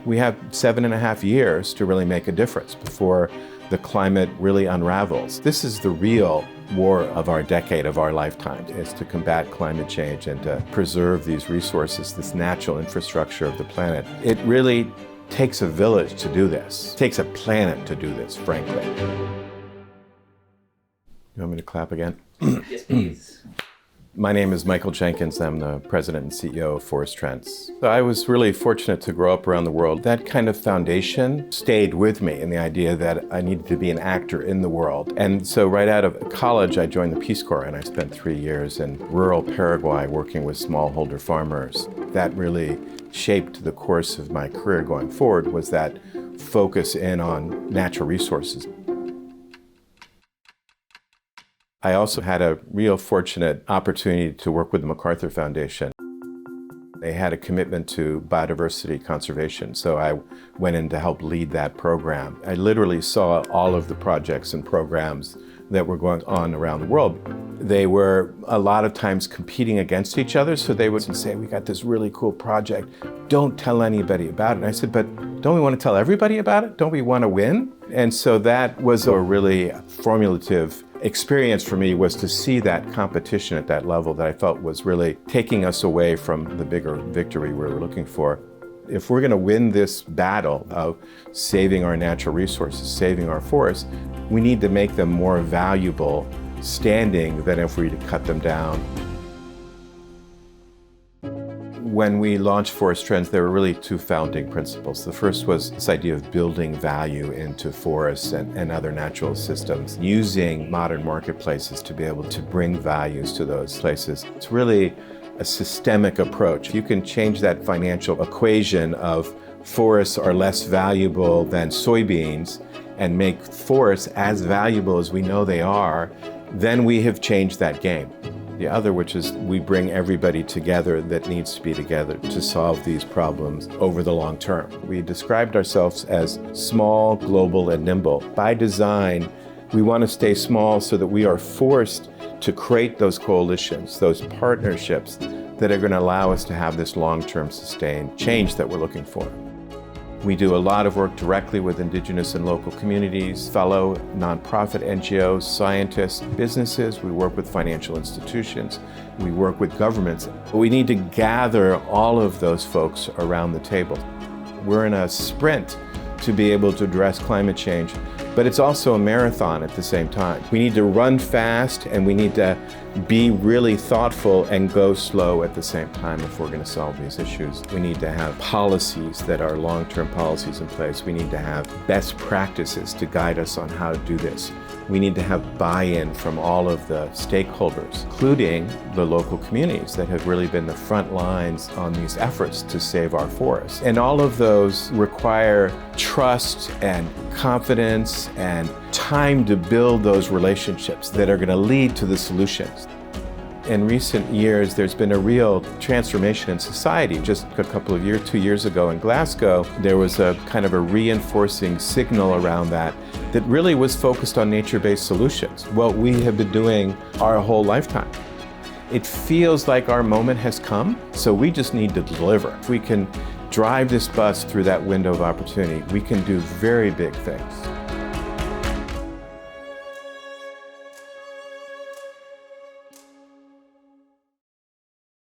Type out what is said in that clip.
We have 7.5 years to really make a difference before the climate really unravels. This is the real war of our decade, of our lifetime, is to combat climate change and to preserve these resources, this natural infrastructure of the planet. It really takes a village to do this. It takes a planet to do this, frankly. You want me to clap again? Yes, please. My name is Michael Jenkins. I'm the president and CEO of Forest Trends. I was really fortunate to grow up around the world. That kind of foundation stayed with me in the idea that I needed to be an actor in the world. And so right out of college, I joined the Peace Corps, and I spent 3 years in rural Paraguay working with smallholder farmers. That really shaped the course of my career going forward, was that focus in on natural resources. I also had a real fortunate opportunity to work with the MacArthur Foundation. They had a commitment to biodiversity conservation, so I went in to help lead that program. I literally saw all of the projects and programs that were going on around the world. They were a lot of times competing against each other, so they would say, we got this really cool project, don't tell anybody about it. And I said, but don't we want to tell everybody about it? Don't we want to win? And so that was a really formulative experience for me, was to see that competition at that level that I felt was really taking us away from the bigger victory we were looking for. If we're going to win this battle of saving our natural resources, saving our forests, we need to make them more valuable standing than if we cut them down. When we launched Forest Trends, there were really two founding principles. The first was this idea of building value into forests and other natural systems, using modern marketplaces to be able to bring values to those places. It's really a systemic approach. You can change that financial equation of forests are less valuable than soybeans and make forests as valuable as we know they are, then we have changed that game. The other, which is we bring everybody together that needs to be together to solve these problems over the long term. We described ourselves as small, global, and nimble. By design, we want to stay small so that we are forced to create those coalitions, those partnerships that are going to allow us to have this long-term sustained change that we're looking for. We do a lot of work directly with indigenous and local communities, fellow nonprofit NGOs, scientists, businesses. We work with financial institutions. We work with governments. We need to gather all of those folks around the table. We're in a sprint to be able to address climate change, but it's also a marathon at the same time. We need to run fast, and we need to be really thoughtful and go slow at the same time if we're going to solve these issues. We need to have policies that are long-term policies in place. We need to have best practices to guide us on how to do this. We need to have buy-in from all of the stakeholders, including the local communities that have really been the front lines on these efforts to save our forests. And all of those require trust and confidence and time to build those relationships that are going to lead to the solutions. In recent years, there's been a real transformation in society. Just a couple of years, 2 years ago in Glasgow, there was a kind of a reinforcing signal around that really was focused on nature-based solutions, what we have been doing our whole lifetime. It feels like our moment has come, so we just need to deliver. If we can drive this bus through that window of opportunity, we can do very big things.